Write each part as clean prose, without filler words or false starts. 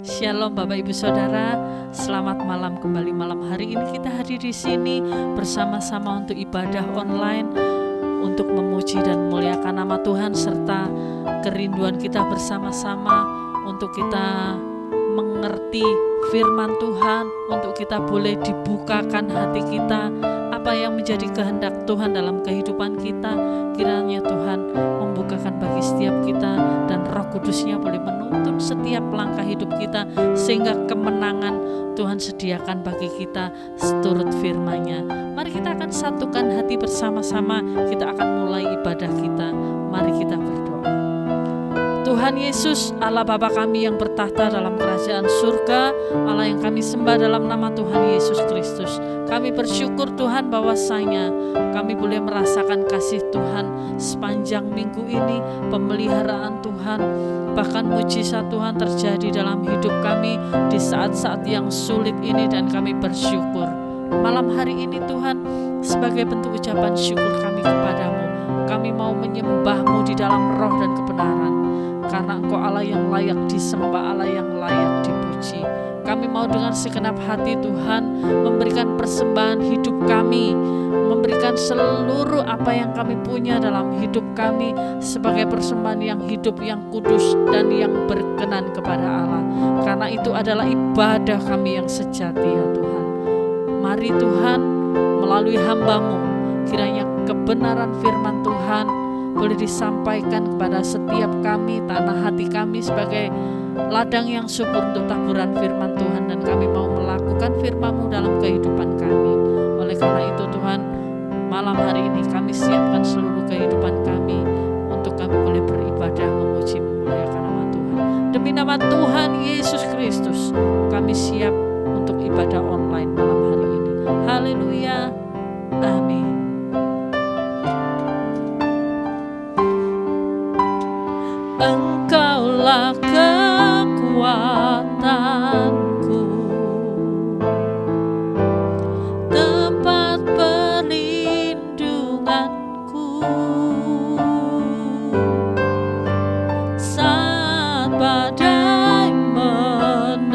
Shalom Bapak Ibu Saudara, selamat malam kembali. Malam hari ini kita hadir di sini bersama-sama untuk ibadah online, untuk memuji dan memuliakan nama Tuhan, serta kerinduan kita bersama-sama untuk kita mengerti firman Tuhan, untuk kita boleh dibukakan hati kita, apa yang menjadi kehendak Tuhan dalam kehidupan kita. Kiranya Tuhan membukakan bagi setiap kita, dan Roh Kudusnya boleh menuntun setiap langkah hidup kita, sehingga kemenangan Tuhan sediakan bagi kita seturut firman-Nya. Mari kita akan satukan hati bersama-sama, kita akan mulai ibadah kita. Mari kita berdoa. Tuhan Yesus, Allah Bapa kami yang bertahta dalam kerajaan surga, Allah yang kami sembah dalam nama Tuhan Yesus Kristus, kami bersyukur Tuhan bahwasanya kami boleh merasakan kasih Tuhan sepanjang minggu ini, pemeliharaan Tuhan, bahkan mujizat Tuhan terjadi dalam hidup kami di saat-saat yang sulit ini, dan kami bersyukur. Malam hari ini Tuhan, sebagai bentuk ucapan syukur kami kepadamu, kami mau menyembah-Mu di dalam roh dan kebenaran, karena Engkau Allah yang layak disembah, Allah yang layak dipuji. Kami mau dengan segenap hati Tuhan memberikan persembahan hidup kami, memberikan seluruh apa yang kami punya dalam hidup kami sebagai persembahan yang hidup, yang kudus, dan yang berkenan kepada Allah. Karena itu adalah ibadah kami yang sejati ya Tuhan. Mari Tuhan, melalui hamba-Mu, kiranya kebenaran firman Tuhan boleh disampaikan kepada setiap kami, tanah hati kami sebagai ladang yang subur untuk taburan firman Tuhan, dan kami mau melakukan firman-Mu dalam kehidupan kami. Oleh karena itu Tuhan, malam hari ini kami siapkan seluruh kehidupan kami untuk kami boleh beribadah, memuji, memuliakan nama Tuhan. Demi nama Tuhan Yesus Kristus, kami siap untuk ibadah online malam hari ini. Haleluya, amin. Engkaulah kekuatanku, tempat perlindunganku, saat badai menerpa.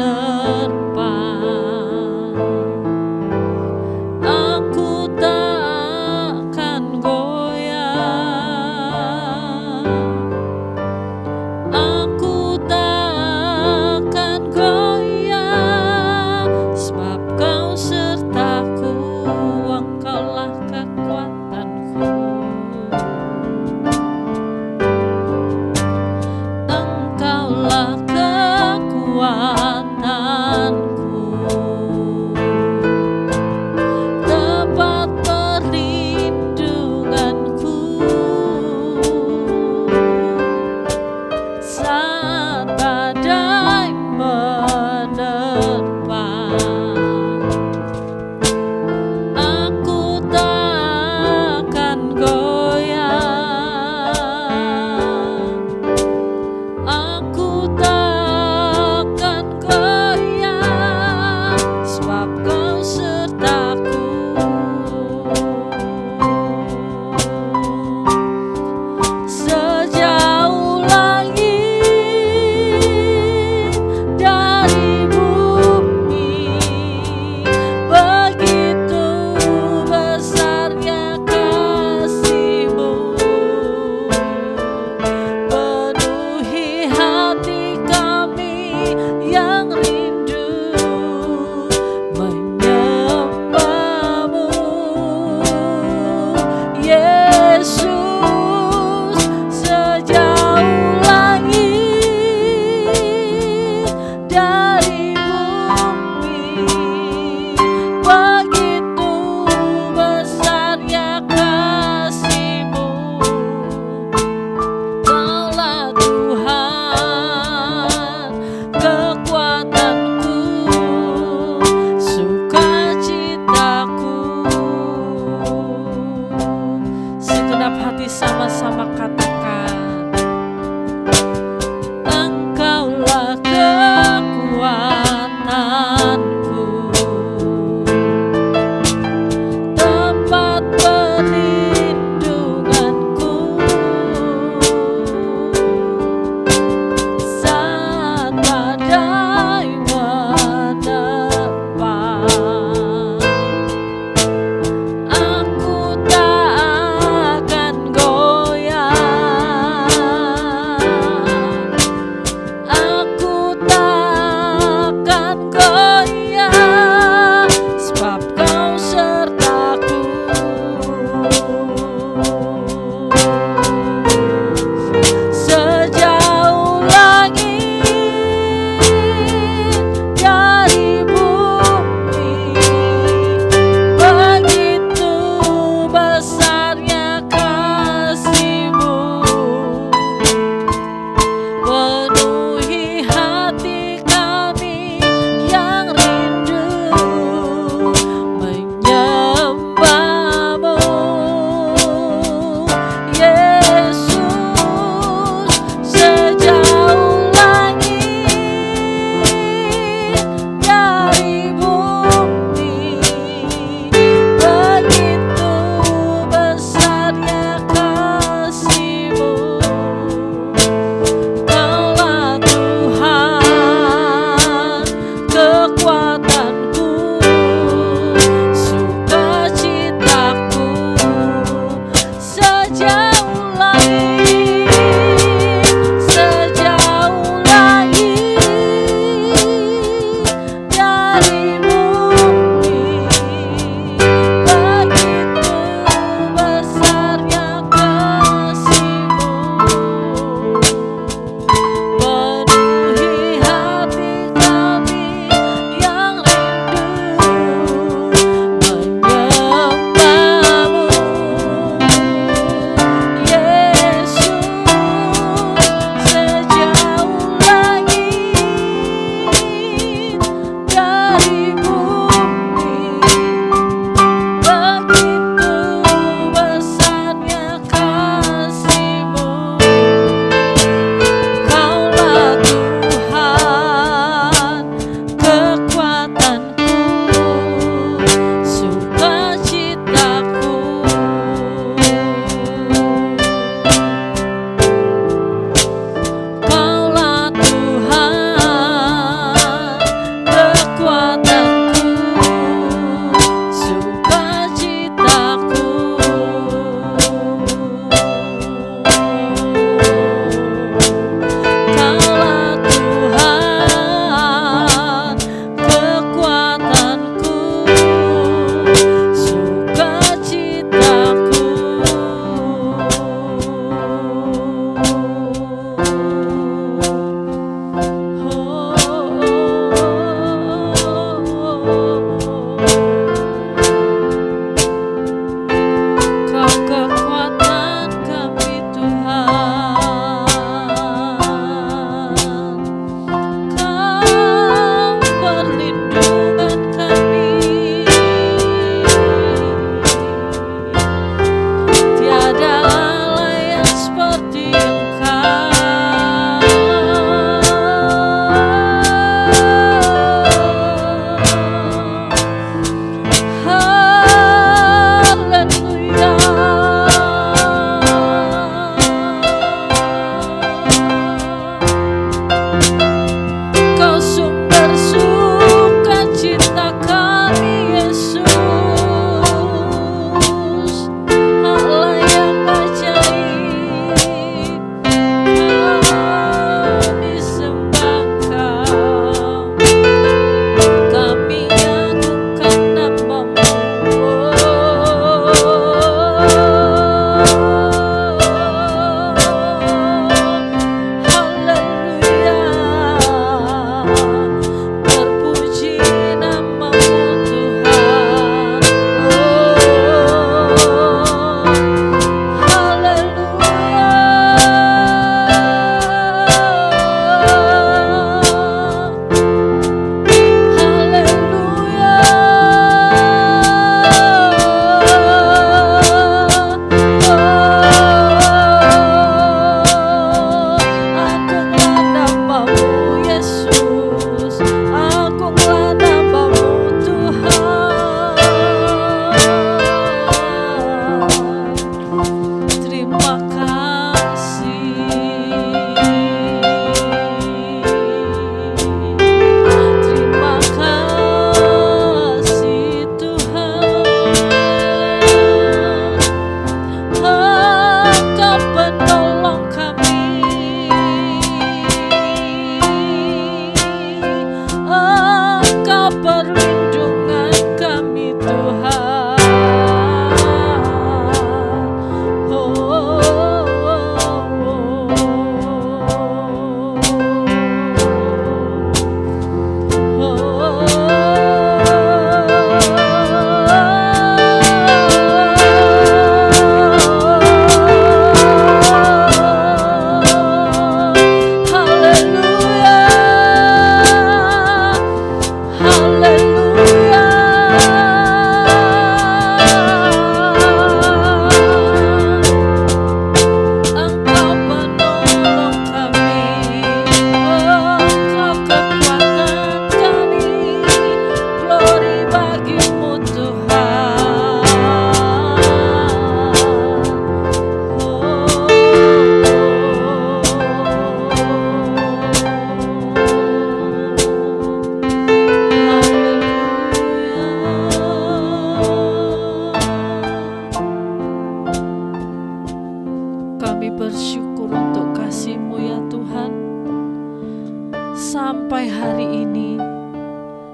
hari ini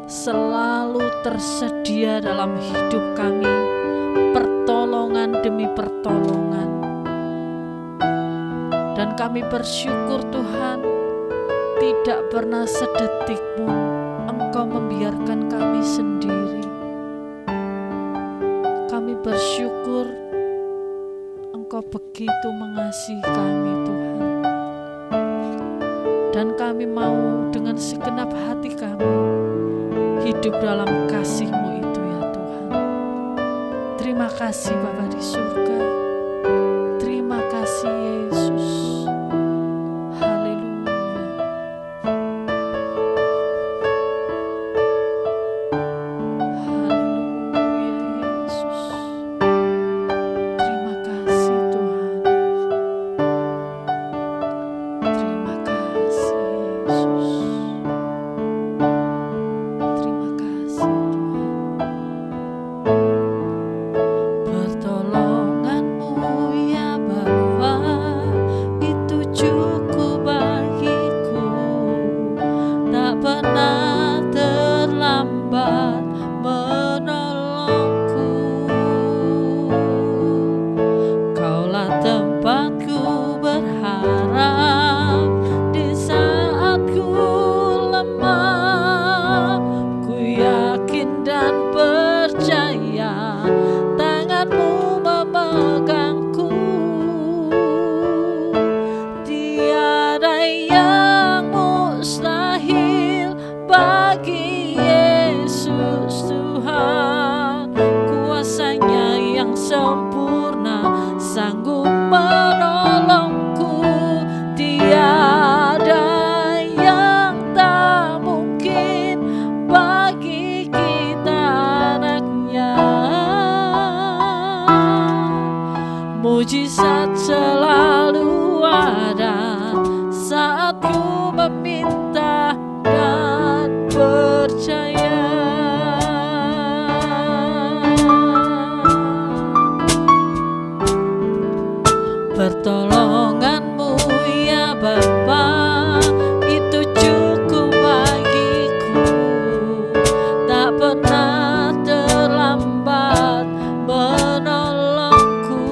selalu tersedia dalam hidup kami, pertolongan demi pertolongan. Dan kami bersyukur Tuhan, tidak pernah sedetik pun Engkau membiarkan kami sendiri. Kami bersyukur Engkau begitu mengasihi kami Tuhan. Dan kami mau dengan segenap hati kami hidup dalam kasih-Mu itu ya Tuhan. Terima kasih Bapa di surga. Terima kasih Yesus. Mujizat selalu ada saat ku meminta dan percaya. Pertolongan-Mu ya Bapa, itu cukup bagiku, tak pernah terlambat menolongku.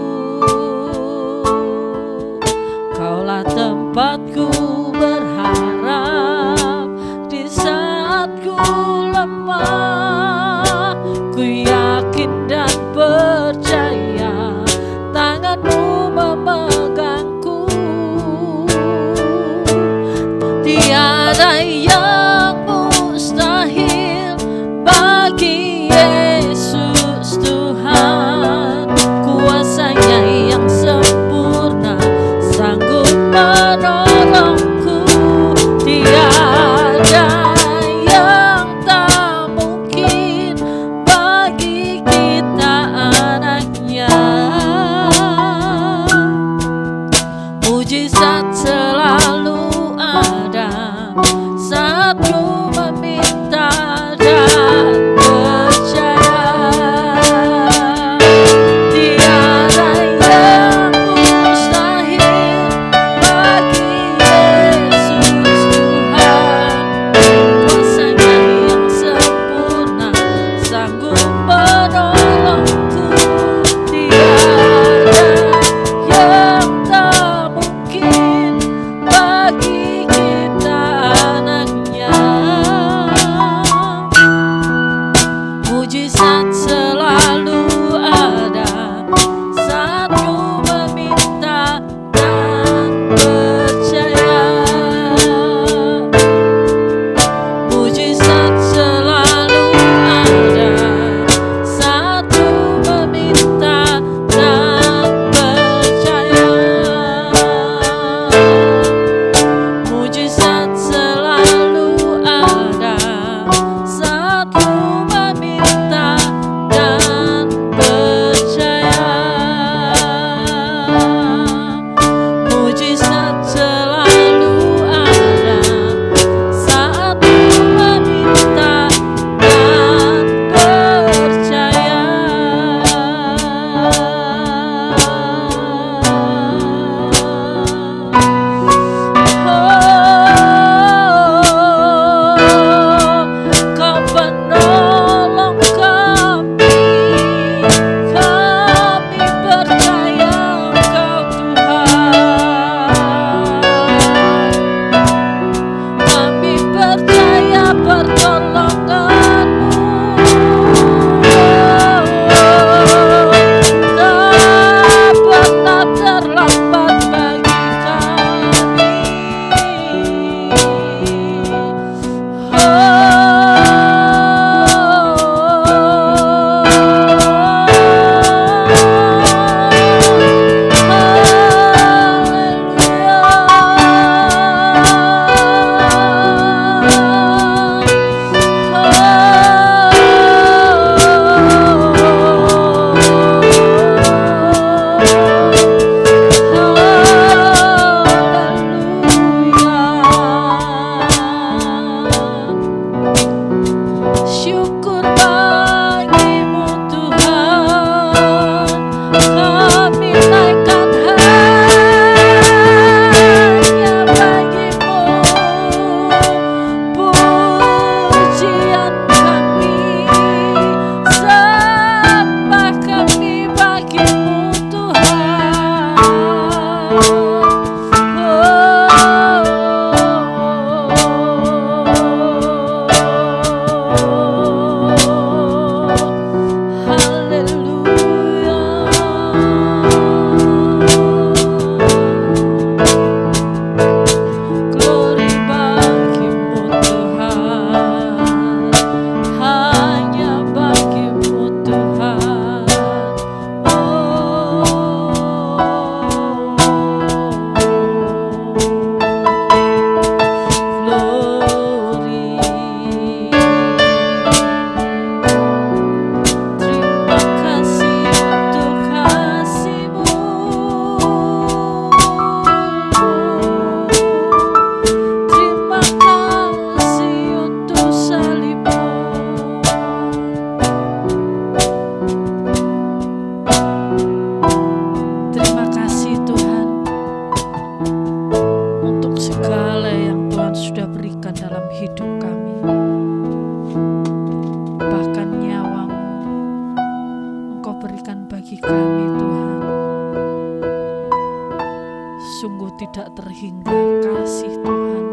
tidak terhingga kasih Tuhan.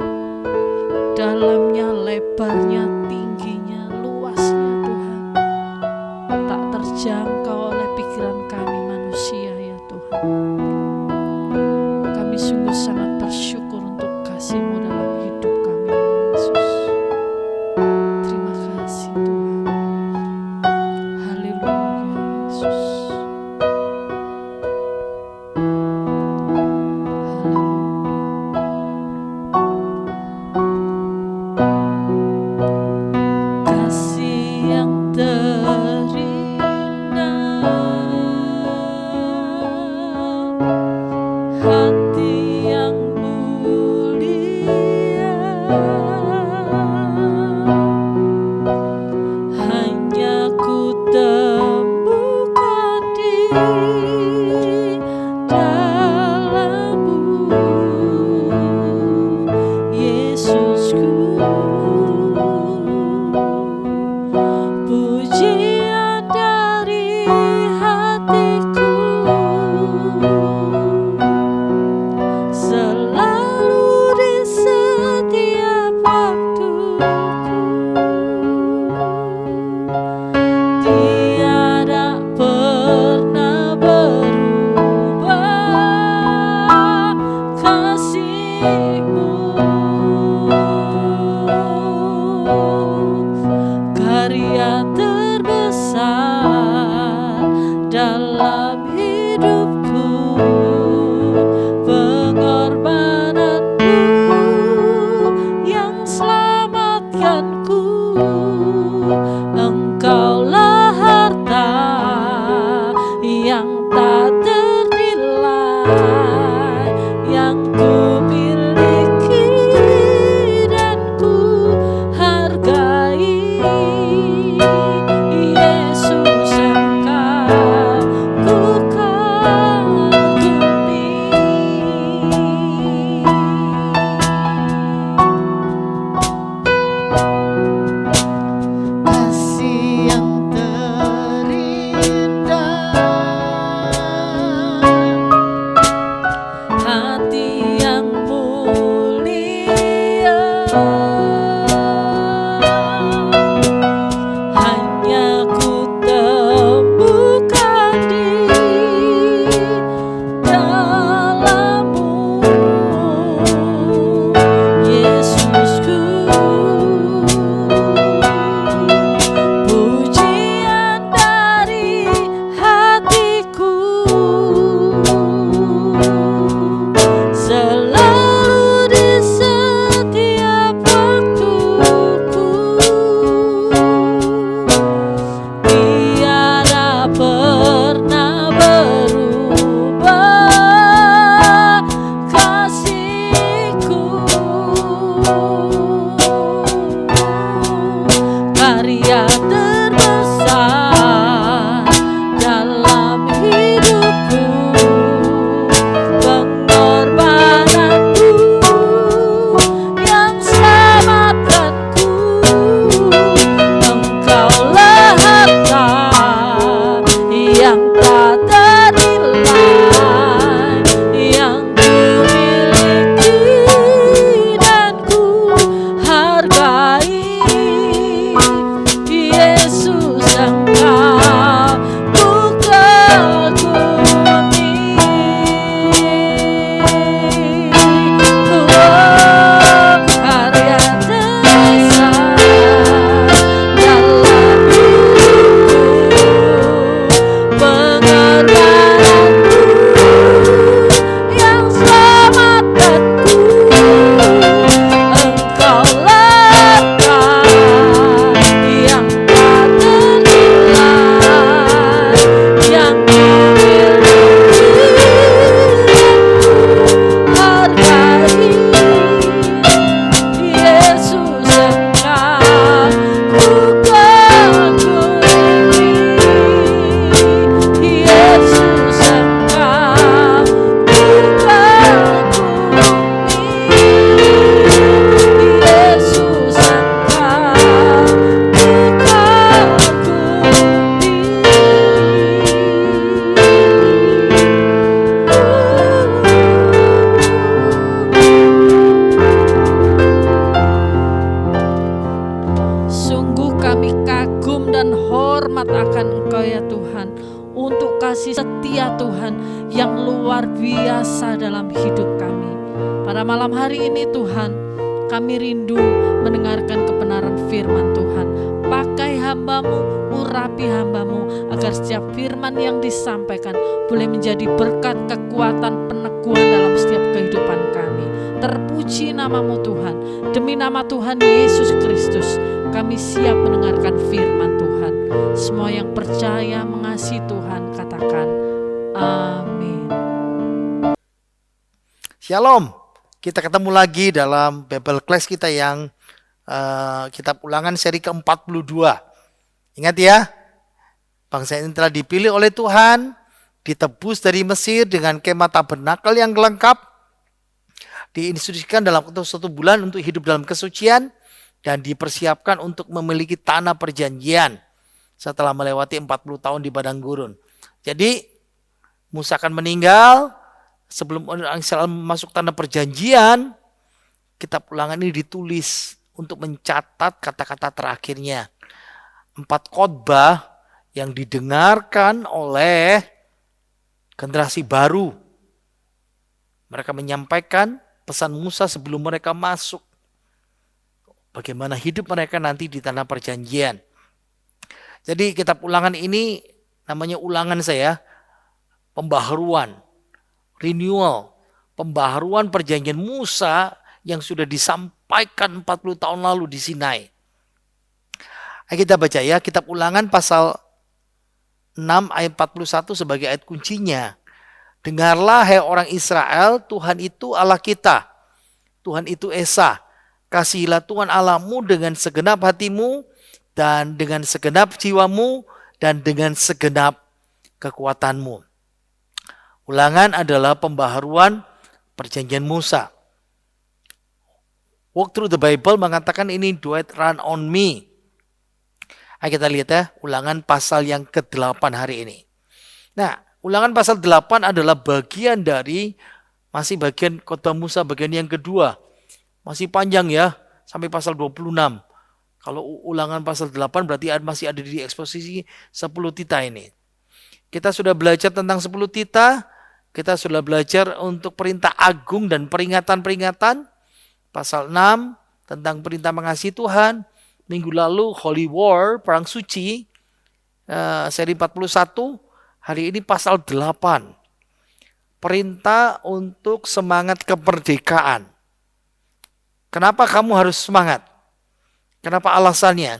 Dalamnya, lebarnya, tingginya, luasnya Tuhan, tak terjangkau oleh pikiran kami manusia ya Tuhan. Kami sungguh sangat bersyukur untuk kasih-Mu dalam hidup kami Yesus. Terima kasih Tuhan. Haleluya Yesus. Haleluya. hormat akan Engkau ya Tuhan, untuk kasih setia Tuhan yang luar biasa dalam hidup kami. Pada malam hari ini Tuhan, kami rindu mendengarkan kebenaran firman Tuhan. Pakai hamba-Mu, urapi hamba-Mu, agar setiap firman yang disampaikan boleh menjadi berkat, kekuatan, peneguhan dalam setiap kehidupan kami. Terpuji nama-Mu Tuhan. Demi nama Tuhan Yesus Kristus, kami siap mendengarkan firman Tuhan. Semua yang percaya mengasihi Tuhan katakan amin. Shalom. Kita ketemu lagi dalam Bible Class kita yang kitab Ulangan seri ke-42. Ingat ya, bangsa ini telah dipilih oleh Tuhan, ditebus dari Mesir dengan kemah tabernakel yang lengkap, diinstruksikan dalam waktu 1 bulan untuk hidup dalam kesucian, dan dipersiapkan untuk memiliki tanah perjanjian setelah melewati 40 tahun di padang gurun. Jadi Musa akan meninggal sebelum orang Israel masuk tanah perjanjian. Kitab Ulangan ini ditulis untuk mencatat kata-kata terakhirnya. 4 khotbah yang didengarkan oleh generasi baru. Mereka menyampaikan pesan Musa sebelum mereka masuk. Bagaimana hidup mereka nanti di tanah perjanjian. Jadi kitab Ulangan ini namanya ulangan pembaharuan, renewal, pembaharuan perjanjian Musa yang sudah disampaikan 40 tahun lalu di Sinai. Ayo kita baca ya, kitab Ulangan pasal 6 ayat 41 sebagai ayat kuncinya. Dengarlah hai orang Israel, Tuhan itu Allah kita, Tuhan itu Esa. Kasihilah Tuhan Allahmu dengan segenap hatimu, dan dengan segenap jiwamu, dan dengan segenap kekuatanmu. Ulangan adalah pembaharuan perjanjian Musa. Walk Through the Bible mengatakan ini do it run on me. Ayo kita lihat ya, Ulangan pasal yang ke-8 hari ini. Nah, Ulangan pasal 8 adalah bagian dari, masih bagian khotbah Musa bagian yang kedua. Masih panjang ya, sampai pasal 26. Kalau Ulangan pasal 8 berarti masih ada di eksposisi 10 tita ini. Kita sudah belajar tentang 10 tita, kita sudah belajar untuk perintah agung dan peringatan-peringatan. Pasal 6 tentang perintah mengasihi Tuhan. Minggu lalu Holy War, perang suci, seri 41. Hari ini pasal 8. Perintah untuk semangat kemerdekaan. Kenapa kamu harus semangat? Kenapa alasannya?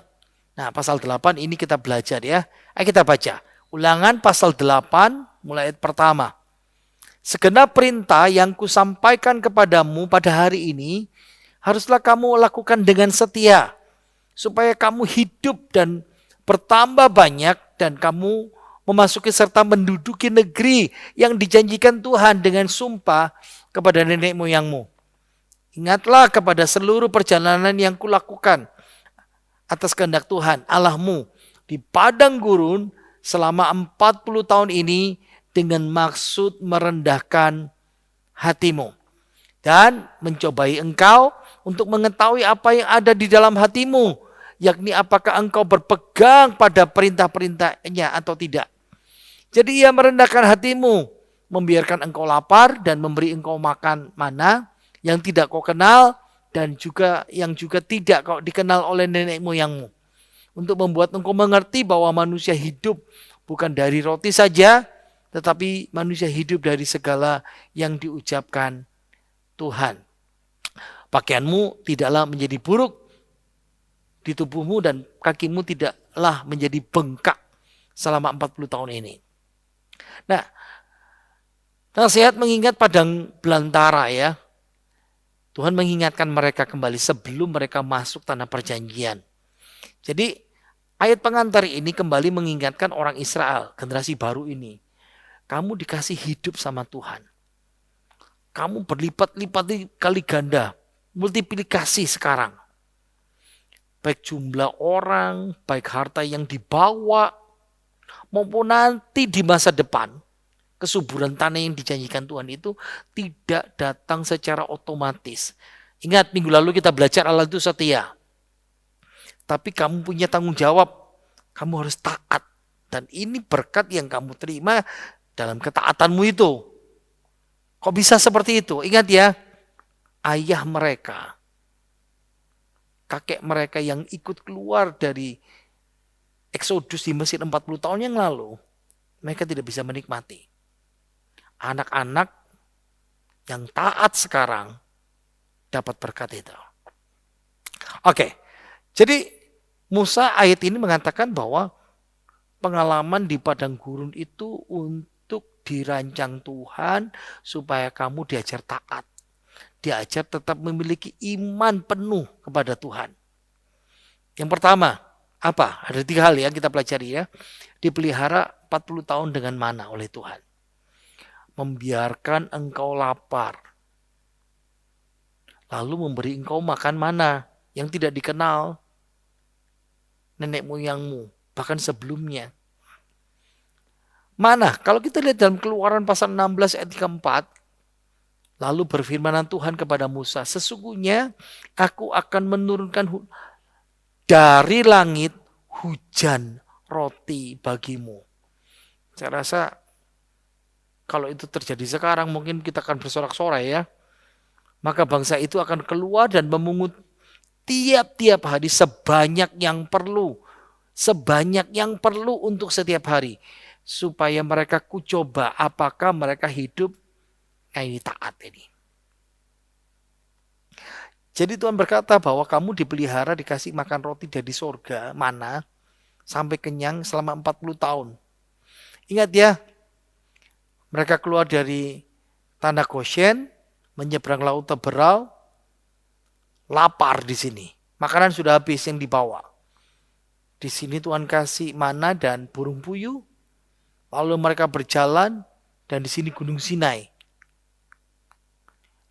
Nah, pasal 8 ini kita belajar ya. Ayo kita baca. Ulangan pasal 8 mulai ayat pertama. Segenap perintah yang kusampaikan kepadamu pada hari ini haruslah kamu lakukan dengan setia, supaya kamu hidup dan bertambah banyak, dan kamu memasuki serta menduduki negeri yang dijanjikan Tuhan dengan sumpah kepada nenek moyangmu. Ingatlah kepada seluruh perjalanan yang kulakukan atas kehendak Tuhan Allahmu di padang gurun selama 40 tahun ini dengan maksud merendahkan hatimu dan mencobai engkau untuk mengetahui apa yang ada di dalam hatimu, yakni apakah engkau berpegang pada perintah-perintahnya atau tidak. Jadi ia merendahkan hatimu, membiarkan engkau lapar dan memberi engkau makan mana yang tidak kau kenal dan juga yang juga tidak kau dikenal oleh nenek moyangmu, untuk membuat engkau mengerti bahwa manusia hidup bukan dari roti saja, tetapi manusia hidup dari segala yang diucapkan Tuhan. Pakaianmu tidaklah menjadi buruk di tubuhmu dan kakimu tidaklah menjadi bengkak selama 40 tahun ini. Nah, nasihat mengingat padang belantara ya. Tuhan mengingatkan mereka kembali sebelum mereka masuk tanah perjanjian. Jadi ayat pengantar ini kembali mengingatkan orang Israel, generasi baru ini. Kamu dikasih hidup sama Tuhan. Kamu berlipat-lipat kali ganda, multiplikasi sekarang. Baik jumlah orang, baik harta yang dibawa, maupun nanti di masa depan. Kesuburan tanah yang dijanjikan Tuhan itu tidak datang secara otomatis. Ingat minggu lalu kita belajar Allah itu setia. Tapi kamu punya tanggung jawab. Kamu harus taat. Dan ini berkat yang kamu terima dalam ketaatanmu itu. Kok bisa seperti itu? Ingat ya, ayah mereka, kakek mereka yang ikut keluar dari Eksodus di Mesir 40 tahun yang lalu, mereka tidak bisa menikmati. Anak-anak yang taat sekarang dapat berkat itu. Oke, jadi Musa ayat ini mengatakan bahwa pengalaman di padang gurun itu untuk dirancang Tuhan supaya kamu diajar taat. Diajar tetap memiliki iman penuh kepada Tuhan. Yang pertama, apa? Ada 3 hal yang kita pelajari ya. Dipelihara 40 tahun dengan mana oleh Tuhan. Membiarkan engkau lapar. Lalu memberi engkau makan mana yang tidak dikenal nenek moyangmu, bahkan sebelumnya. Mana? Kalau kita lihat dalam Keluaran pasal 16 ayat 34, lalu berfirmanan Tuhan kepada Musa, sesungguhnya aku akan menurunkan dari langit hujan roti bagimu. Saya rasa kalau itu terjadi sekarang mungkin kita akan bersorak-sorai ya. Maka bangsa itu akan keluar dan memungut tiap-tiap hari sebanyak yang perlu. Sebanyak yang perlu untuk setiap hari. Supaya mereka coba apakah mereka hidup ini taat ini. Jadi Tuhan berkata bahwa kamu dipelihara dikasih makan roti dari sorga, mana, sampai kenyang selama 40 tahun. Ingat ya, mereka keluar dari tanah Goshen, menyeberang laut Teberau, lapar di sini. Makanan sudah habis yang dibawa. Di sini Tuhan kasih mana dan burung puyuh. Lalu mereka berjalan dan di sini Gunung Sinai.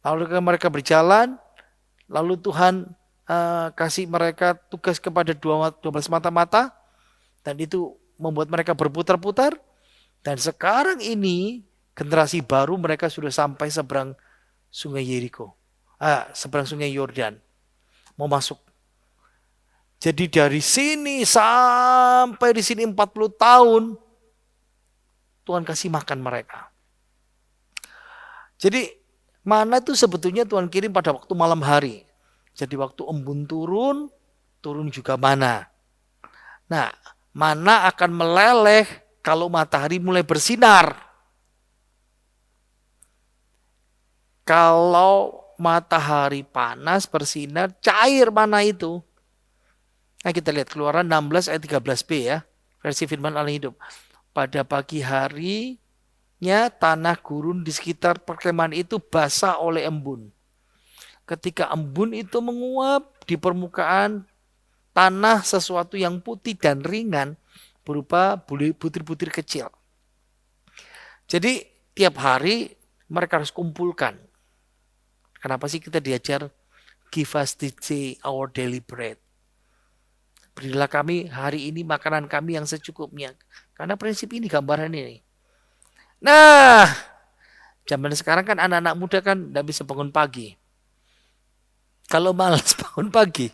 Lalu mereka berjalan, lalu Tuhan kasih mereka tugas kepada 12 mata-mata dan itu membuat mereka berputar-putar. Dan sekarang ini generasi baru mereka sudah sampai seberang Sungai Yeriko. Seberang Sungai Yordan. Mau masuk. Jadi dari sini sampai di sini 40 tahun Tuhan kasih makan mereka. Jadi mana itu sebetulnya Tuhan kirim pada waktu malam hari. Jadi waktu embun turun, turun juga mana. Nah, mana akan meleleh kalau matahari mulai bersinar. Kalau matahari panas bersinar, cair mana itu. Nah kita lihat Keluaran 16 ayat 13b ya. Versi firman Allah hidup. Pada pagi harinya tanah gurun di sekitar perkemahan itu basah oleh embun. Ketika embun itu menguap di permukaan tanah sesuatu yang putih dan ringan berupa butir-butir kecil. Jadi tiap hari mereka harus kumpulkan. Kenapa sih kita diajar give us this day our daily bread? Berilah kami hari ini makanan kami yang secukupnya. Karena prinsip ini gambaran ini. Nah, zaman sekarang kan anak-anak muda kan tidak bisa bangun pagi. Kalau malas bangun pagi,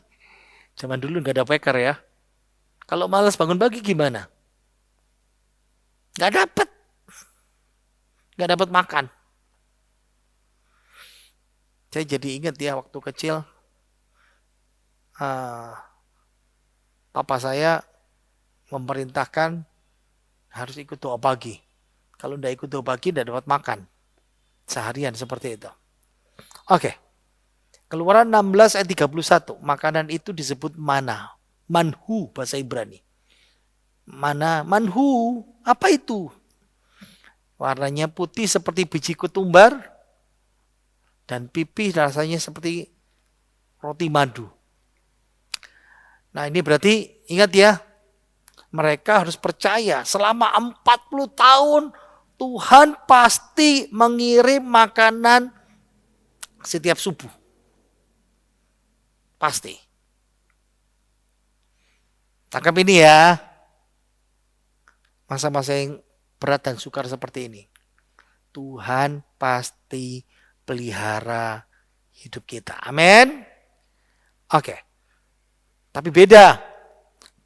zaman dulu nggak ada weker ya. Kalau malas bangun pagi gimana? Nggak dapat makan. Saya jadi ingat ya waktu kecil, papa saya memerintahkan harus ikut doa pagi. Kalau tidak ikut doa pagi tidak dapat makan. Seharian seperti itu. Oke. Keluaran 16 ayat 31. Makanan itu disebut mana. Manhu bahasa Ibrani. Mana, manhu. Apa itu? Warnanya putih seperti biji ketumbar. Dan pipih rasanya seperti roti madu. Nah ini berarti ingat ya. Mereka harus percaya selama 40 tahun Tuhan pasti mengirim makanan setiap subuh. Pasti. Tangkap ini ya. Masa-masa yang berat dan sukar seperti ini. Tuhan pasti pelihara hidup kita. Amin. Oke. Tapi beda.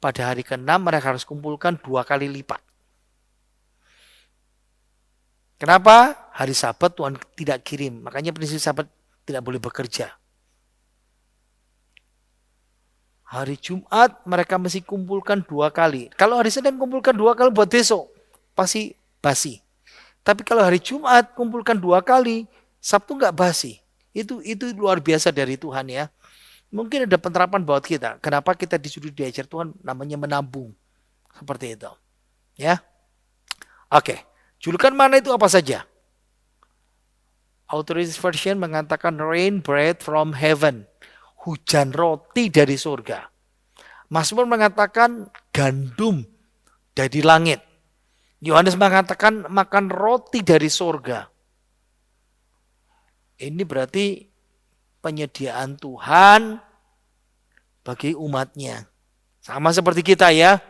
Pada hari ke-6 mereka harus kumpulkan 2 kali lipat. Kenapa? Hari Sabat Tuhan tidak kirim. Makanya prinsip Sabat tidak boleh bekerja. Hari Jumat mereka mesti kumpulkan 2 kali. Kalau hari Senin kumpulkan 2 kali buat besok, pasti basi. Tapi kalau hari Jumat kumpulkan 2 kali, Sabtu nggak basi. Itu luar biasa dari Tuhan ya. Mungkin ada penerapan buat kita. Kenapa kita disuruh diajar Tuhan namanya menabung. Seperti itu. Ya. Oke. Julukan mana itu apa saja? Authorized Version mengatakan rain bread from heaven. Hujan roti dari surga. Mazmur mengatakan gandum dari langit. Yohanes mengatakan makan roti dari surga. Ini berarti penyediaan Tuhan bagi umatnya. Sama seperti kita ya.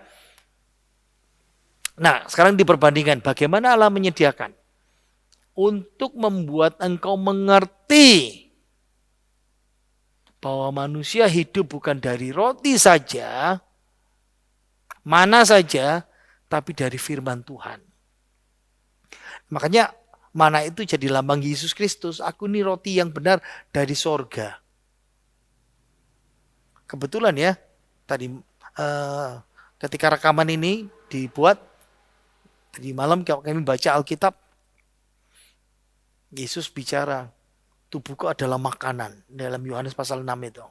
Nah, sekarang diperbandingkan bagaimana Allah menyediakan. Untuk membuat engkau mengerti bahwa manusia hidup bukan dari roti saja, mana saja, tapi dari firman Tuhan. Makanya mana itu jadi lambang Yesus Kristus. Aku ini roti yang benar dari sorga. Kebetulan ya, tadi ketika rekaman ini dibuat, tadi malam kami baca Alkitab, Yesus bicara, tubuhku adalah makanan, dalam Yohanes pasal 6 itu.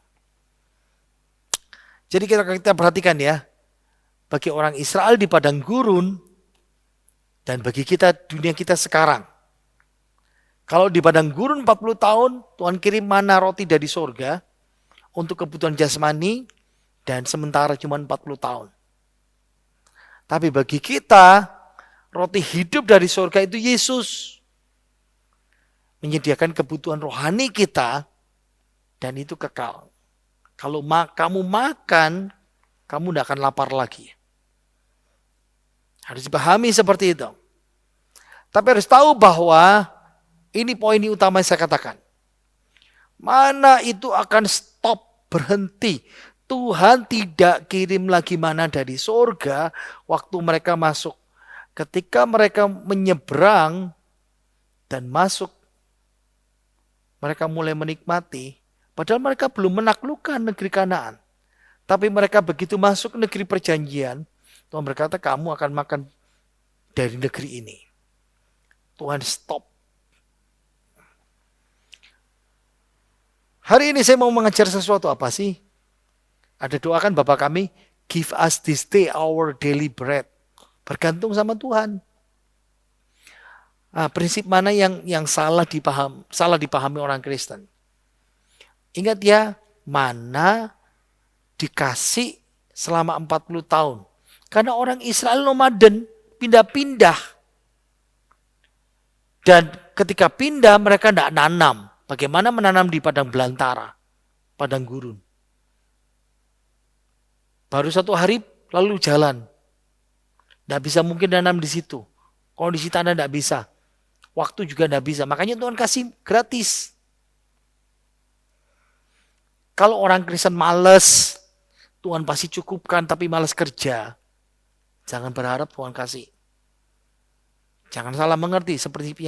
Jadi kita perhatikan ya, bagi orang Israel di padang gurun, dan bagi kita, dunia kita sekarang. Kalau di padang gurun 40 tahun, Tuhan kirim mana roti dari surga, untuk kebutuhan jasmani, dan sementara cuma 40 tahun. Tapi bagi kita, roti hidup dari surga itu Yesus. Menyediakan kebutuhan rohani kita, dan itu kekal. Kalau kamu makan, kamu tidak akan lapar lagi. Harus dipahami seperti itu. Tapi harus tahu bahwa, ini poin utama yang saya katakan. Mana itu akan stop, berhenti. Tuhan tidak kirim lagi mana dari surga waktu mereka masuk. Ketika mereka menyeberang dan masuk, mereka mulai menikmati, padahal mereka belum menaklukkan negeri Kanaan. Tapi mereka begitu masuk negeri perjanjian, Tuhan berkata kamu akan makan dari negeri ini. Tuhan stop. Hari ini saya mau mengajar sesuatu apa sih? Ada doakan Bapa kami, give us this day our daily bread. Bergantung sama Tuhan. Prinsip mana yang salah dipahami orang Kristen? Ingat ya, mana dikasih selama 40 tahun. Karena orang Israel nomaden, pindah-pindah. Dan ketika pindah mereka tidak nanam. Bagaimana menanam di padang belantara, padang gurun. Baru 1 hari lalu jalan. Tidak bisa mungkin nanam di situ. Kondisi tanah tidak bisa. Waktu juga tidak bisa. Makanya Tuhan kasih gratis. Kalau orang Kristen malas, Tuhan pasti cukupkan tapi malas kerja. Jangan berharap Tuhan kasih. Jangan salah mengerti seperti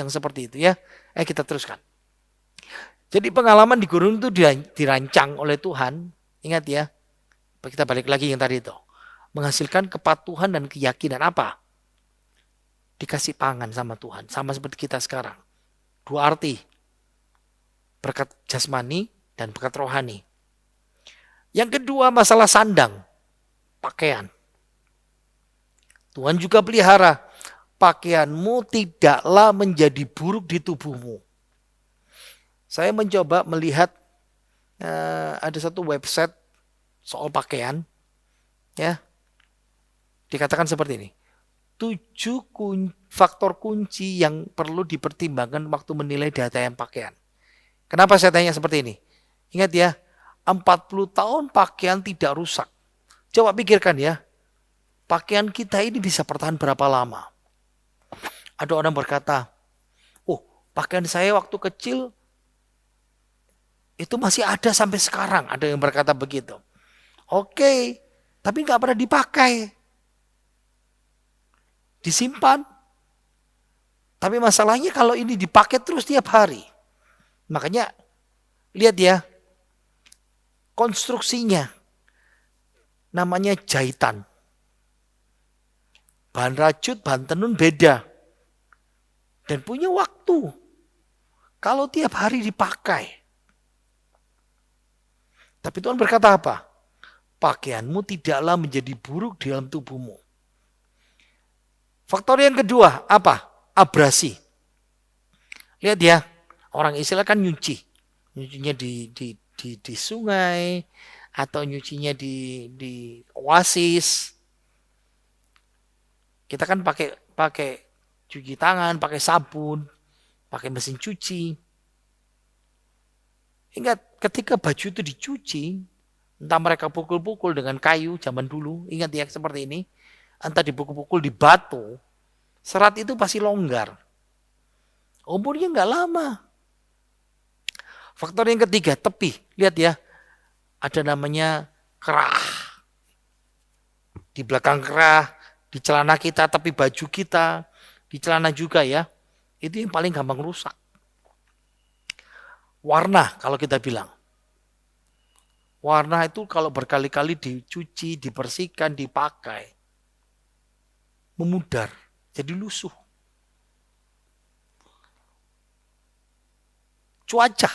itu ya. Kita teruskan. Jadi pengalaman di gurun itu dirancang oleh Tuhan. Ingat ya. Kita balik lagi yang tadi itu. Menghasilkan kepatuhan dan keyakinan apa? Dikasih pangan sama Tuhan. Sama seperti kita sekarang. 2 arti. Berkat jasmani dan berkat rohani. Yang kedua masalah sandang. Pakaian. Tuhan juga pelihara. Pakaianmu tidaklah menjadi buruk di tubuhmu. Saya mencoba melihat ada satu website soal pakaian. Ya. Dikatakan seperti ini. 7 faktor kunci yang perlu dipertimbangkan waktu menilai data yang pakaian. Kenapa saya tanya seperti ini? Ingat ya, 40 tahun pakaian tidak rusak. Coba pikirkan ya, pakaian kita ini bisa bertahan berapa lama? Ada orang berkata, pakaian saya waktu kecil itu masih ada sampai sekarang. Ada yang berkata begitu. Oke, tapi nggak pernah dipakai. Disimpan. Tapi masalahnya kalau ini dipakai terus tiap hari. Makanya lihat ya, konstruksinya namanya jahitan. Bahan rajut, bahan tenun beda. Dan punya waktu. Kalau tiap hari dipakai. Tapi Tuhan berkata apa? Pakaianmu tidaklah menjadi buruk di dalam tubuhmu. Faktor yang kedua, apa? Abrasi. Lihat ya, orang Israel kan nyuci. Nyucinya di sungai, atau nyucinya di oasis. Kita kan pakai cuci tangan, pakai sabun, pakai mesin cuci. Ingat, ketika baju itu dicuci, entah mereka pukul-pukul dengan kayu zaman dulu, ingat ya seperti ini, entah dipukul-pukul di batu, serat itu pasti longgar. Umurnya nggak lama. Faktor yang ketiga, tepi. Lihat ya, ada namanya kerah. Di belakang kerah, di celana kita, tapi baju kita, di celana juga ya. Itu yang paling gampang rusak. Warna kalau kita bilang. Warna itu kalau berkali-kali dicuci, dibersihkan, dipakai, memudar, jadi lusuh. Cuaca.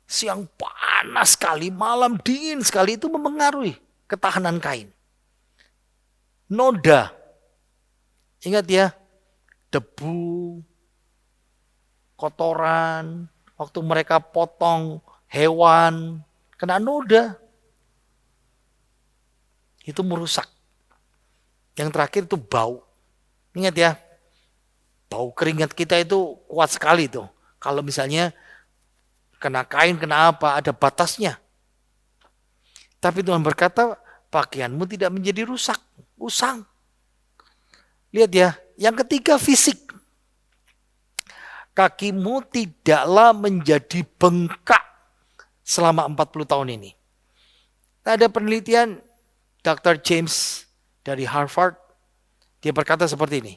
Siang panas sekali, malam dingin sekali, itu mempengaruhi ketahanan kain. Noda. Ingat ya, debu, kotoran, waktu mereka potong hewan, kena noda. Itu merusak. Yang terakhir itu bau. Ingat ya, bau keringat kita itu kuat sekali tuh. Kalau misalnya kena kain, kena apa, ada batasnya. Tapi Tuhan berkata, pakaianmu tidak menjadi rusak, usang. Lihat ya, yang ketiga fisik. Kakimu tidaklah menjadi bengkak selama 40 tahun ini. Ada penelitian Dr. James dari Harvard, dia berkata seperti ini.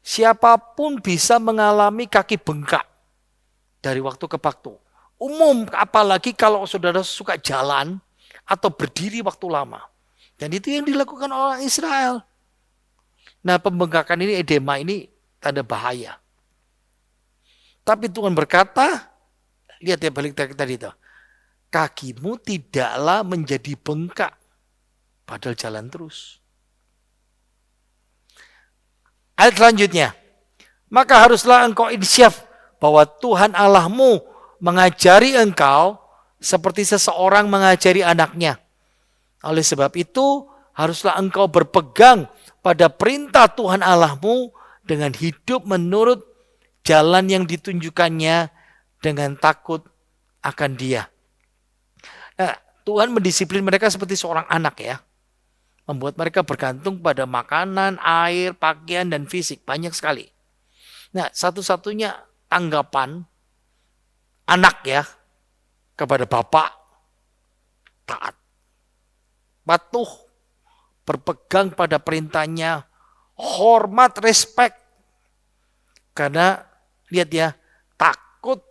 Siapapun bisa mengalami kaki bengkak dari waktu ke waktu. Umum, apalagi kalau saudara suka jalan atau berdiri waktu lama. Dan itu yang dilakukan orang Israel. Nah, pembengkakan ini, edema ini tanda bahaya. Tapi Tuhan berkata, lihat ya balik tadi itu. Kakimu tidaklah menjadi bengkak. Padahal jalan terus. Ayat selanjutnya. Maka haruslah engkau insyaf bahwa Tuhan Allahmu mengajari engkau seperti seseorang mengajari anaknya. Oleh sebab itu, haruslah engkau berpegang pada perintah Tuhan Allahmu dengan hidup menurut jalan yang ditunjukkannya dengan takut akan Dia. Nah, Tuhan mendisiplin mereka seperti seorang anak ya. Membuat mereka bergantung pada makanan, air, pakaian, dan fisik. Banyak sekali. Nah, satu-satunya tanggapan anak ya kepada bapak, taat. Patuh, berpegang pada perintahnya, hormat, respect. Karena lihat ya, takut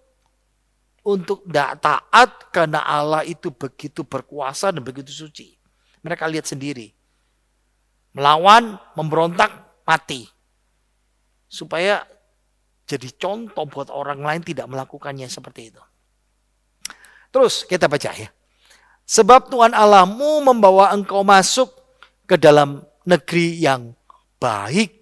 untuk tidak taat karena Allah itu begitu berkuasa dan begitu suci. Mereka lihat sendiri. Melawan, memberontak, mati. Supaya jadi contoh buat orang lain tidak melakukannya seperti itu. Terus kita baca ya. Sebab Tuhan Allahmu membawa engkau masuk ke dalam negeri yang baik.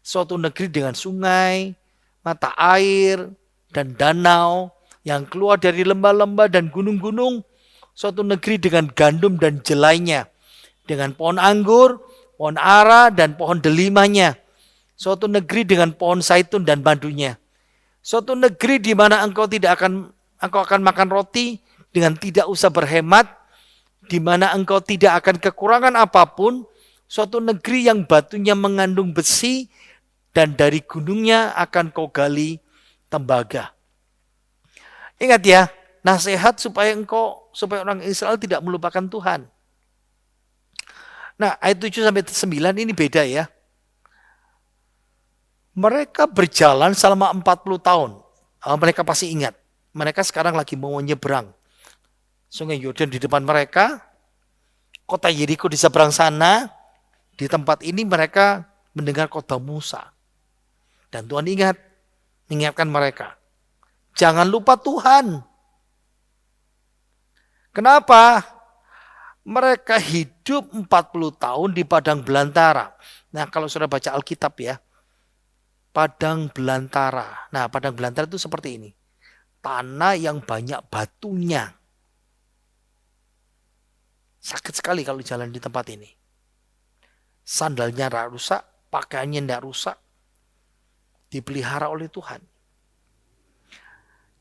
Suatu negeri dengan sungai, mata air, dan danau yang keluar dari lembah-lembah dan gunung-gunung. Suatu negeri dengan gandum dan jelainya. Dengan pohon anggur, pohon ara, dan pohon delimanya. Suatu negeri dengan pohon zaitun dan madunya. Suatu negeri di mana engkau akan makan roti dengan tidak usah berhemat, di mana engkau tidak akan kekurangan apapun. Suatu negeri yang batunya mengandung besi, dan dari gunungnya akan kau gali tembaga. Ingat ya, nasihat supaya orang Israel tidak melupakan Tuhan. Nah, ayat 7-9 ini beda ya. Mereka berjalan selama 40 tahun. Mereka pasti ingat. Mereka sekarang lagi mau menyeberang Sungai Yordan di depan mereka. Kota Yeriko di seberang sana. Di tempat ini mereka mendengar khotbah Musa. Dan Tuhan mengingatkan mereka. Jangan lupa Tuhan. Kenapa? Mereka hidup 40 tahun di padang belantara. Nah, kalau sudah baca Alkitab ya, padang belantara. Nah, padang belantara itu seperti ini. Tanah yang banyak batunya. Sakit sekali kalau jalan di tempat ini. Sandalnya tidak rusak, pakaiannya tidak rusak. Dipelihara oleh Tuhan.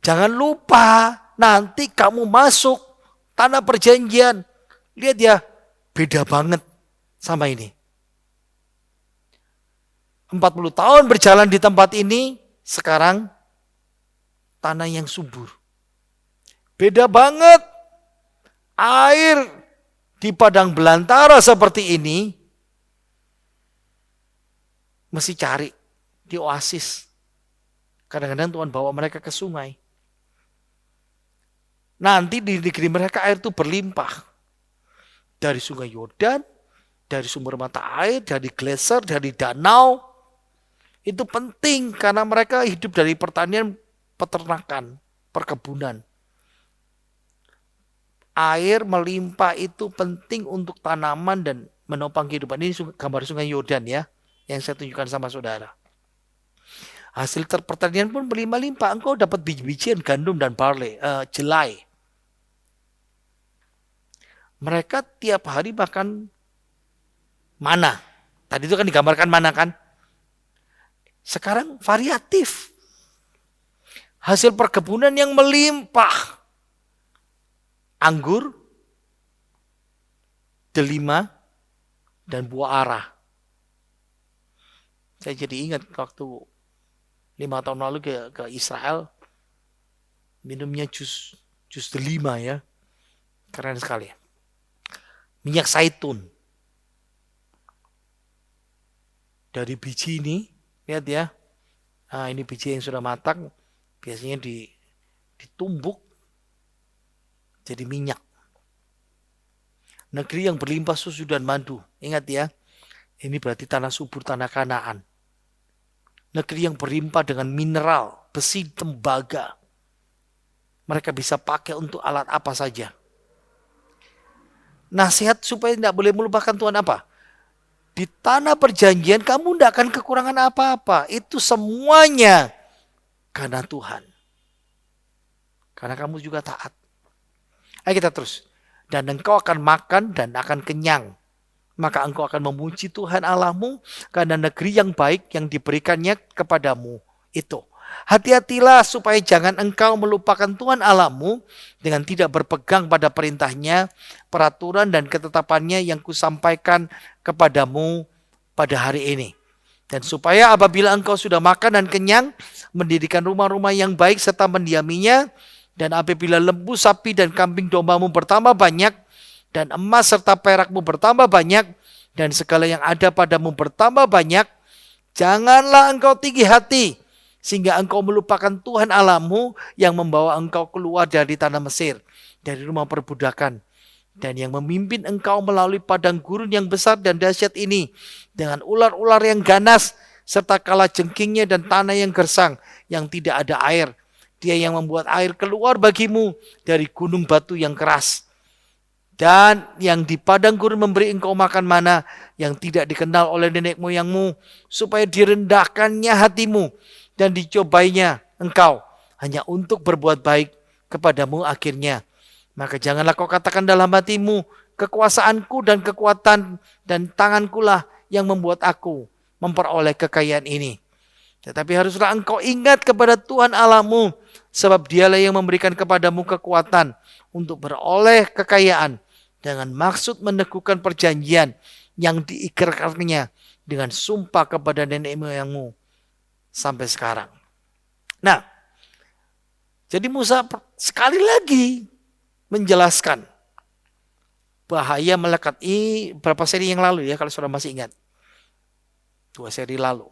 Jangan lupa, nanti kamu masuk tanah perjanjian. Lihat ya, beda banget sama ini. 40 tahun berjalan di tempat ini, sekarang tanah yang subur. Beda banget. Air di padang belantara seperti ini, mesti cari di oasis. Kadang-kadang Tuhan bawa mereka ke sungai. Nanti di negeri mereka air itu berlimpah. Dari sungai Yordan, dari sumber mata air, dari glacier, dari danau. Itu penting karena mereka hidup dari pertanian, peternakan, perkebunan. Air melimpah itu penting untuk tanaman dan menopang kehidupan. Ini gambar sungai Yordan ya, yang saya tunjukkan sama saudara. Hasil pertanian pun berlimpah-limpah. Engkau dapat biji-bijian gandum dan barley, jelai. Mereka tiap hari makan mana. Tadi itu kan digambarkan mana kan. Sekarang variatif. Hasil perkebunan yang melimpah. Anggur, delima, dan buah ara. Saya jadi ingat waktu 5 tahun lalu ke Israel, minumnya jus delima ya. Keren sekali. Minyak zaitun. Dari biji ini, lihat ya. Nah, ini biji yang sudah matang, biasanya ditumbuk jadi minyak. Negeri yang berlimpah susu dan madu. Ingat ya, ini berarti tanah subur, tanah Kanaan. Negeri yang berlimpah dengan mineral, besi, tembaga. Mereka bisa pakai untuk alat apa saja. Nasihat supaya tidak boleh melupakan Tuhan apa? Di tanah perjanjian kamu tidak akan kekurangan apa-apa. Itu semuanya karena Tuhan. Karena kamu juga taat. Ayo kita terus. Dan engkau akan makan dan akan kenyang. Maka engkau akan memuji Tuhan Allahmu karena negeri yang baik yang diberikannya kepadamu. Itu. Hati-hatilah supaya jangan engkau melupakan Tuhan Allahmu dengan tidak berpegang pada perintahnya, peraturan dan ketetapannya yang kusampaikan kepadamu pada hari ini. Dan supaya apabila engkau sudah makan dan kenyang, mendirikan rumah-rumah yang baik serta mendiaminya, dan apabila lembu, sapi, dan kambing dombamu bertambah banyak, dan emas serta perakmu bertambah banyak, dan segala yang ada padamu bertambah banyak, janganlah engkau tinggi hati, sehingga engkau melupakan Tuhan Allahmu yang membawa engkau keluar dari tanah Mesir, dari rumah perbudakan, dan yang memimpin engkau melalui padang gurun yang besar dan dahsyat ini, dengan ular-ular yang ganas, serta kalajengkingnya dan tanah yang gersang, yang tidak ada air. Dia yang membuat air keluar bagimu dari gunung batu yang keras. Dan yang di padang gurun memberi engkau makan mana yang tidak dikenal oleh nenek moyangmu, supaya direndahkannya hatimu dan dicobainya engkau hanya untuk berbuat baik kepadamu akhirnya. Maka janganlah kau katakan dalam hatimu, kekuasaanku dan kekuatan dan tangankulah yang membuat aku memperoleh kekayaan ini. Tetapi haruslah engkau ingat kepada Tuhan Allahmu, sebab dialah yang memberikan kepadamu kekuatan untuk beroleh kekayaan dengan maksud meneguhkan perjanjian yang diikrarkannya dengan sumpah kepada nenek moyangmu sampai sekarang. Nah, jadi Musa sekali lagi menjelaskan bahaya melekat. Ini berapa seri yang lalu ya, kalau saudara masih ingat. 2 seri lalu.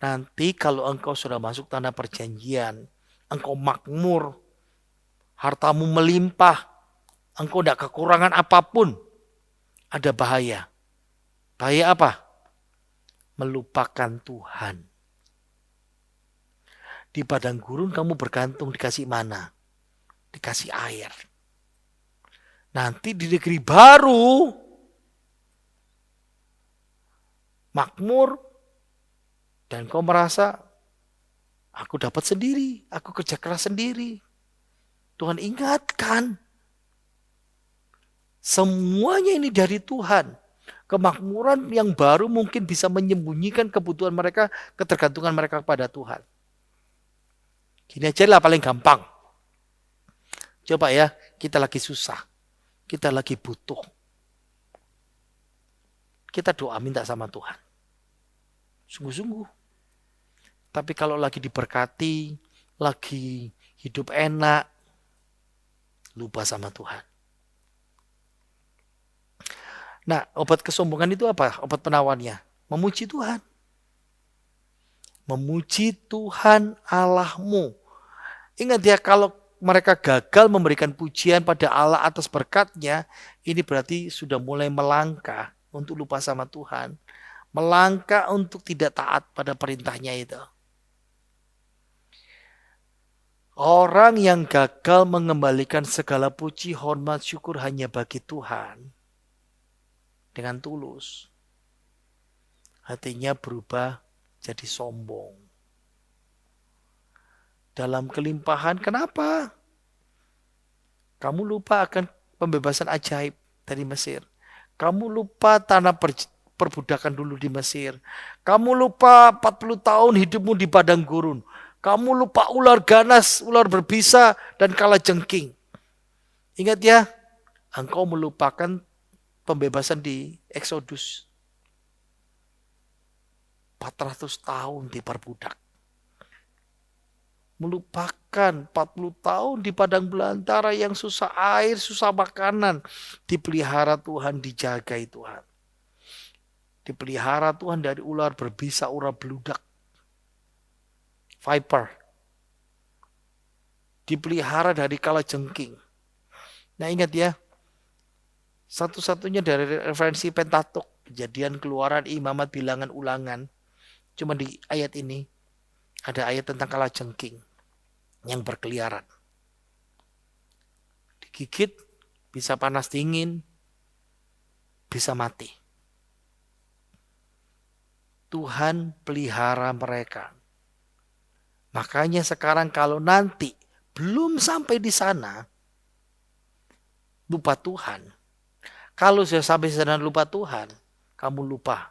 Nanti kalau engkau sudah masuk tanah perjanjian, engkau makmur, hartamu melimpah, engkau tidak kekurangan apapun, ada bahaya. Bahaya apa? Melupakan Tuhan. Di padang gurun kamu bergantung dikasih mana? Dikasih air. Nanti di negeri baru, makmur, dan kau merasa, aku dapat sendiri, aku kerja keras sendiri. Tuhan ingatkan, semuanya ini dari Tuhan. Kemakmuran yang baru mungkin bisa menyembunyikan kebutuhan mereka, ketergantungan mereka kepada Tuhan. Gini aja lah paling gampang. Coba ya, kita lagi susah, kita lagi butuh. Kita doa minta sama Tuhan. Sungguh-sungguh. Tapi kalau lagi diberkati, lagi hidup enak, lupa sama Tuhan. Nah, obat kesombongan itu apa? Obat penawarnya. Memuji Tuhan. Memuji Tuhan Allahmu. Ingat ya, kalau mereka gagal memberikan pujian pada Allah atas berkatnya, ini berarti sudah mulai melangkah untuk lupa sama Tuhan. Melangkah untuk tidak taat pada perintahnya itu. Orang yang gagal mengembalikan segala puji, hormat, syukur hanya bagi Tuhan dengan tulus, hatinya berubah jadi sombong. Dalam kelimpahan, kenapa? Kamu lupa akan pembebasan ajaib dari Mesir. Kamu lupa tanah perbudakan dulu di Mesir. Kamu lupa 40 tahun hidupmu di padang gurun. Kamu lupa ular ganas, ular berbisa, dan kalajengking. Ingat ya, engkau melupakan pembebasan di Exodus. 400 tahun diperbudak. Melupakan 40 tahun di padang belantara yang susah air, susah makanan. Dipelihara Tuhan, dijagai Tuhan. Dipelihara Tuhan dari ular berbisa, ular beludak. Viper. Dipelihara dari kalajengking. Nah ingat ya, satu-satunya dari referensi Pentatuk, Kejadian, Keluaran, Imamat, Bilangan, Ulangan. Cuma di ayat ini ada ayat tentang kalajengking yang berkeliaran. Digigit, bisa panas dingin, bisa mati. Tuhan pelihara mereka. Makanya sekarang kalau nanti belum sampai di sana, lupa Tuhan. Kalau sudah sampai di sana lupa Tuhan, kamu lupa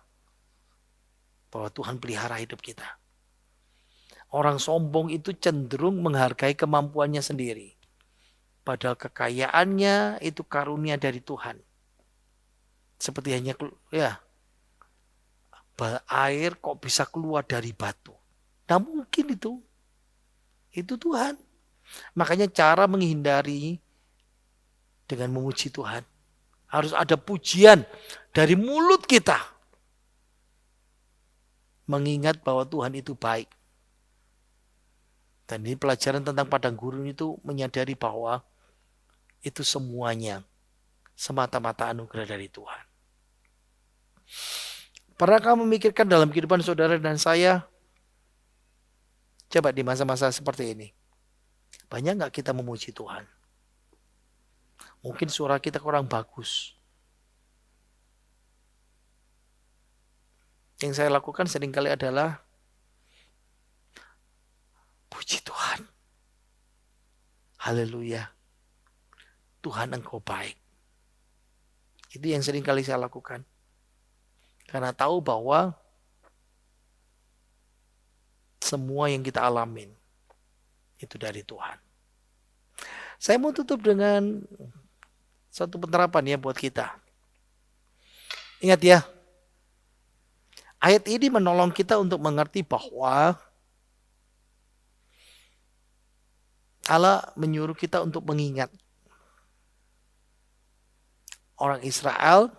bahwa Tuhan pelihara hidup kita. Orang sombong itu cenderung menghargai kemampuannya sendiri. Padahal kekayaannya itu karunia dari Tuhan. Seperti hanya air kok bisa keluar dari batu. Nah mungkin itu Tuhan. Makanya cara menghindari dengan memuji Tuhan. Harus ada pujian dari mulut kita. Mengingat bahwa Tuhan itu baik. Dan ini pelajaran tentang padang gurun itu menyadari bahwa itu semuanya semata-mata anugerah dari Tuhan. Pernahkah memikirkan dalam kehidupan saudara dan saya? Coba di masa-masa seperti ini. Banyak gak kita memuji Tuhan? Mungkin suara kita kurang bagus. Yang saya lakukan seringkali adalah puji Tuhan. Haleluya. Tuhan engkau baik. Itu yang seringkali saya lakukan. Karena tahu bahwa semua yang kita alamin itu dari Tuhan. Saya mau tutup dengan satu penerapan ya buat kita. Ingat ya, ayat ini menolong kita untuk mengerti bahwa Allah menyuruh kita untuk mengingat. Orang Israel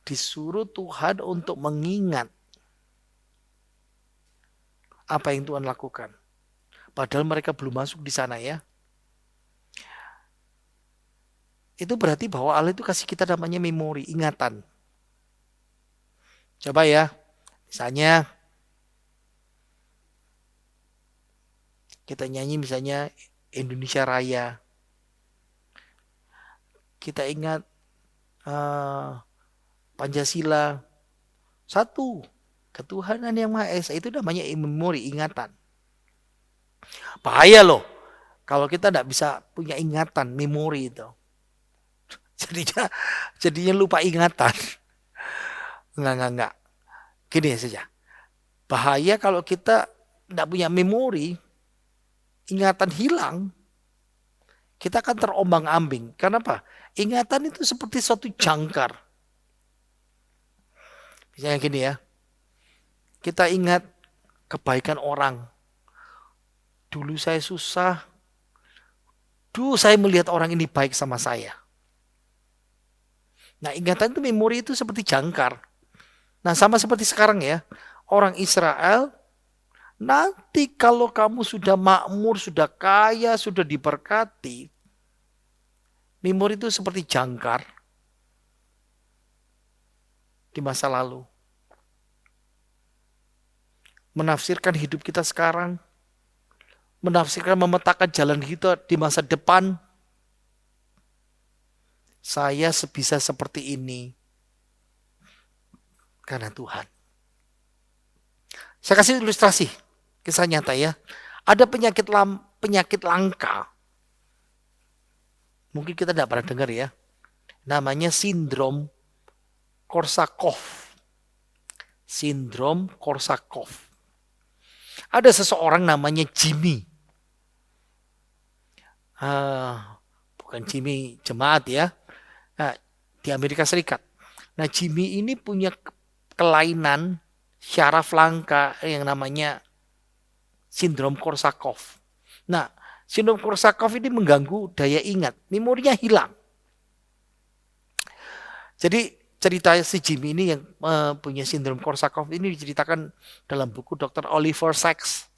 disuruh Tuhan untuk mengingat apa yang Tuhan lakukan. Padahal mereka belum masuk di sana ya. Itu berarti bahwa Allah itu kasih kita namanya memori, ingatan. Coba ya, misalnya kita nyanyi misalnya Indonesia Raya. Kita ingat Pancasila. Satu, ketuhanan yang Maha Esa, itu namanya memori, ingatan. Bahaya loh kalau kita tidak bisa punya ingatan, memori itu. Jadinya lupa ingatan. Enggak. Gini saja. Bahaya kalau kita tidak punya memori, ingatan hilang, kita akan terombang-ambing. Kenapa? Ingatan itu seperti suatu jangkar. Misalnya gini ya, kita ingat kebaikan orang. Dulu saya susah, dulu saya melihat orang ini baik sama saya. Nah, ingatan itu, memori itu seperti jangkar. Nah, sama seperti sekarang ya, orang Israel, nanti kalau kamu sudah makmur, sudah kaya, sudah diberkati, memori itu seperti jangkar di masa lalu. Menafsirkan hidup kita sekarang, menafsirkan, memetakan jalan kita di masa depan. Saya bisa seperti ini karena Tuhan. Saya kasih ilustrasi, kisah nyata ya. Ada penyakit langka. Mungkin kita tidak pernah dengar ya. Namanya sindrom Korsakoff. Sindrom Korsakoff. Ada seseorang namanya Jimmy. Bukan Jimmy jemaat ya. Nah, di Amerika Serikat. Nah, Jimmy ini punya kelainan syaraf langka yang namanya sindrom Korsakoff. Nah, sindrom Korsakoff ini mengganggu daya ingat, memorinya hilang. Jadi cerita si Jimmy ini yang punya sindrom Korsakoff ini diceritakan dalam buku Dr. Oliver Sacks.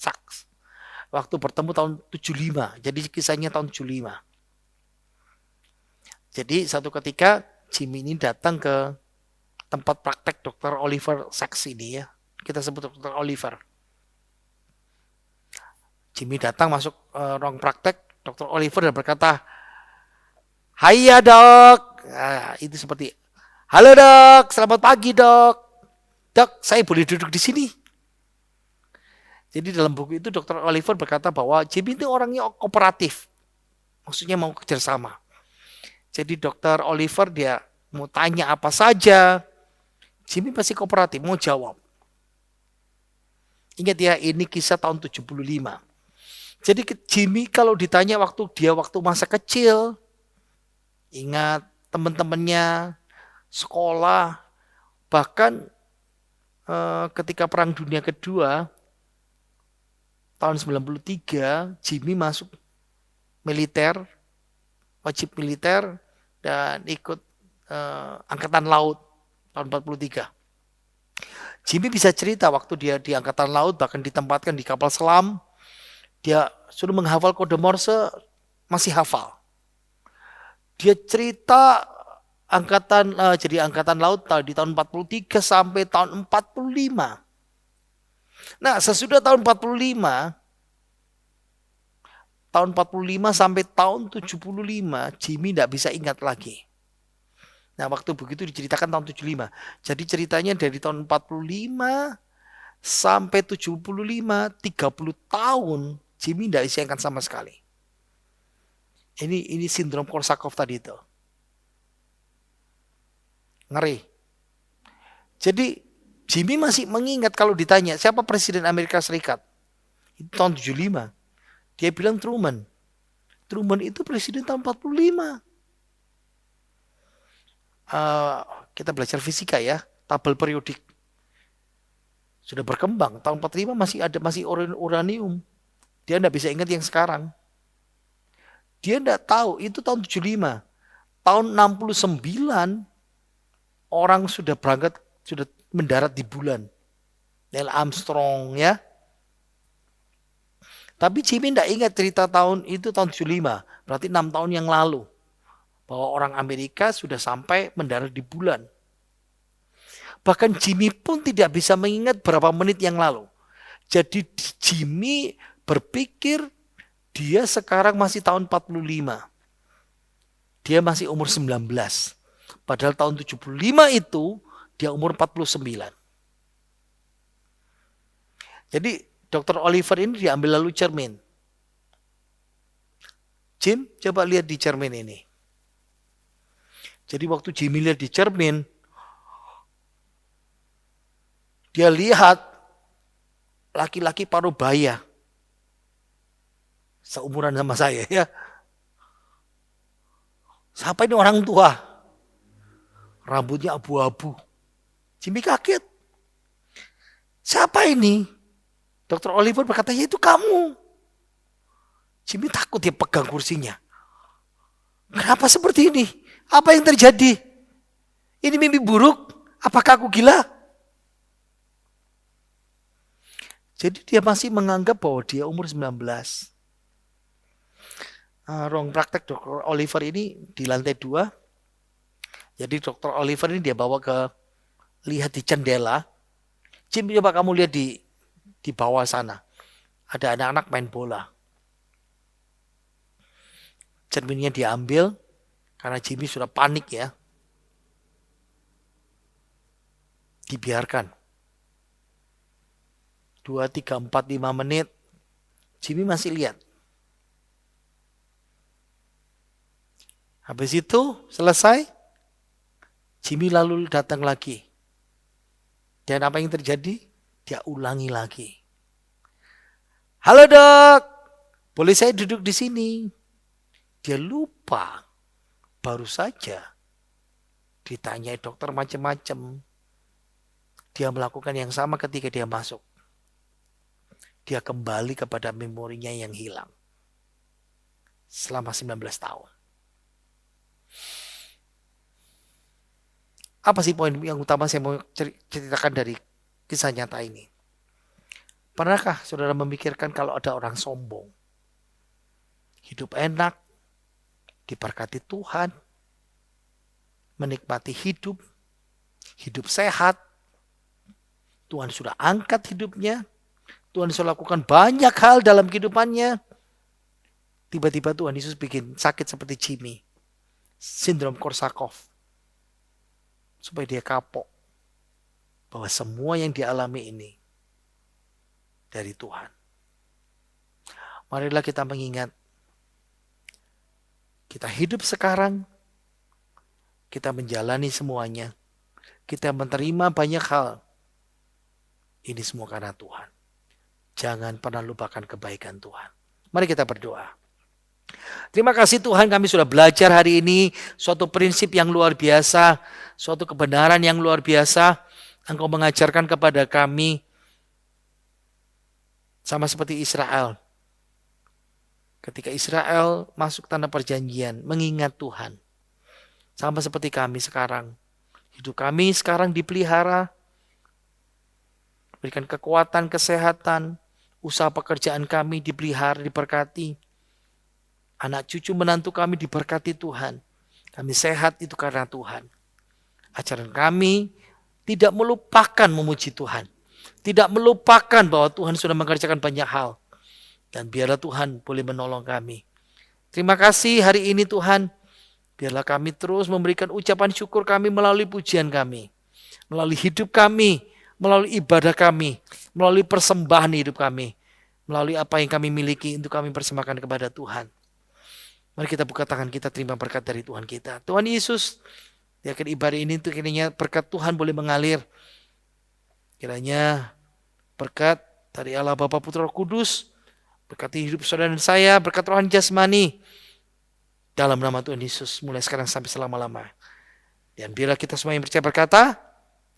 Waktu bertemu tahun 75. Jadi kisahnya tahun 75. Jadi satu ketika Jimmy ini datang ke tempat praktek Dr. Oliver Sacks ini ya. Kita sebut Dr. Oliver. Jimmy datang masuk ruang praktek Dr. Oliver dan berkata, "Hai ya dok." Nah, itu seperti, "Halo dok, selamat pagi dok. Dok, saya boleh duduk di sini?" Jadi dalam buku itu Dr. Oliver berkata bahwa Jimmy itu orangnya kooperatif. Maksudnya mau kerjasama. Jadi Dr. Oliver dia mau tanya apa saja, Jimmy pasti kooperatif, mau jawab. Ingat ya, ini kisah tahun 75. Jadi Jimmy kalau ditanya waktu masa kecil, ingat teman-temannya, sekolah, bahkan ketika Perang Dunia Kedua, tahun 93, Jimmy masuk militer, wajib militer, dan ikut Angkatan Laut tahun 43. Jimmy bisa cerita waktu dia di Angkatan Laut, bahkan ditempatkan di kapal selam, dia sudah menghafal kode Morse, masih hafal. Dia cerita jadi Angkatan Laut di tahun 43 sampai tahun 45. Nah, sesudah tahun 45 sampai tahun 75, Jimmy tidak bisa ingat lagi. Nah, waktu begitu diceritakan tahun 75. Jadi ceritanya dari tahun 45 sampai 75, 30 tahun Jimmy tidak bisa ingat sama sekali. Ini sindrom Korsakoff tadi itu. Ngeri. Jadi Jimmy masih mengingat kalau ditanya siapa Presiden Amerika Serikat. Itu tahun 75. Dia bilang Truman. Truman itu presiden tahun 45. Kita belajar fisika ya, tabel periodik. Sudah berkembang. Tahun 45 masih uranium. Dia tidak bisa ingat yang sekarang. Dia tidak tahu itu tahun 75. Tahun 69 orang sudah berangkat, sudah mendarat di bulan. Neil Armstrong ya. Tapi Jimmy tidak ingat cerita tahun itu tahun 75. Berarti 6 tahun yang lalu. Bahwa orang Amerika sudah sampai mendarat di bulan. Bahkan Jimmy pun tidak bisa mengingat berapa menit yang lalu. Jadi Jimmy berpikir dia sekarang masih tahun 45. Dia masih umur 19. Padahal tahun 75 itu dia umur 49. Jadi Dr. Oliver ini diambil lalu cermin. Jim, coba lihat di cermin ini. Jadi waktu Jimmy lihat di cermin, dia lihat laki-laki paruh baya. Seumuran sama saya ya. Siapa ini orang tua? Rambutnya abu-abu. Jimmy kaget. Siapa ini? Dr. Oliver berkata, ya itu kamu. Jimmy takut dia pegang kursinya. Kenapa seperti ini? Apa yang terjadi? Ini mimpi buruk? Apakah aku gila? Jadi dia masih menganggap bahwa dia umur 19. Ruang praktek Dr. Oliver ini di lantai 2. Jadi Dr. Oliver ini dia bawa ke, lihat di jendela. Jim, coba kamu lihat di bawah sana. Ada anak-anak main bola. Cerminnya diambil karena Jimmy sudah panik ya. Dibiarkan. 2, 3, 4, 5 menit. Jimmy masih lihat. Habis itu selesai. Jimmy lalu datang lagi. Dan apa yang terjadi? Dia ulangi lagi. Halo dok, boleh saya duduk di sini? Dia lupa. Baru saja ditanyai dokter macam-macam. Dia melakukan yang sama ketika dia masuk. Dia kembali kepada memorinya yang hilang. Selama 19 tahun. Apa sih poin yang utama saya mau ceritakan dari kisah nyata ini? Pernahkah saudara memikirkan kalau ada orang sombong? Hidup enak, diberkati Tuhan, menikmati hidup, hidup sehat. Tuhan sudah angkat hidupnya. Tuhan sudah lakukan banyak hal dalam kehidupannya. Tiba-tiba Tuhan Yesus bikin sakit seperti Jimmy. Sindrom Korsakoff. Supaya dia kapok. Bahwa semua yang dialami ini dari Tuhan. Marilah kita mengingat. Kita hidup sekarang. Kita menjalani semuanya. Kita menerima banyak hal. Ini semua karena Tuhan. Jangan pernah lupakan kebaikan Tuhan. Mari kita berdoa. Terima kasih Tuhan, kami sudah belajar hari ini suatu prinsip yang luar biasa, suatu kebenaran yang luar biasa. Engkau mengajarkan kepada kami sama seperti Israel. Ketika Israel masuk tanah perjanjian, mengingat Tuhan. Sama seperti kami sekarang. Hidup kami sekarang dipelihara. Berikan kekuatan, kesehatan. Usaha pekerjaan kami dipelihara, diberkati. Anak cucu menantu kami diberkati Tuhan. Kami sehat itu karena Tuhan. Ajaran kami tidak melupakan memuji Tuhan. Tidak melupakan bahwa Tuhan sudah mengerjakan banyak hal. Dan biarlah Tuhan boleh menolong kami. Terima kasih hari ini Tuhan. Biarlah kami terus memberikan ucapan syukur kami melalui pujian kami. Melalui hidup kami. Melalui ibadah kami. Melalui persembahan hidup kami. Melalui apa yang kami miliki untuk kami persembahkan kepada Tuhan. Mari kita buka tangan kita terima berkat dari Tuhan kita. Tuhan Yesus, di akhir ibadah ini tuh kiranya berkat Tuhan boleh mengalir. Kiranya berkat dari Allah Bapa Putra Roh Kudus, berkati hidup saudara dan saya, berkat rohani jasmani. Dalam nama Tuhan Yesus, mulai sekarang sampai selama-lama. Dan biarlah kita semua yang percaya berkata,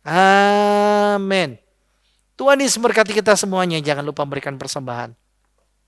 amin. Tuhan Yesus memberkati kita semuanya, jangan lupa memberikan persembahan.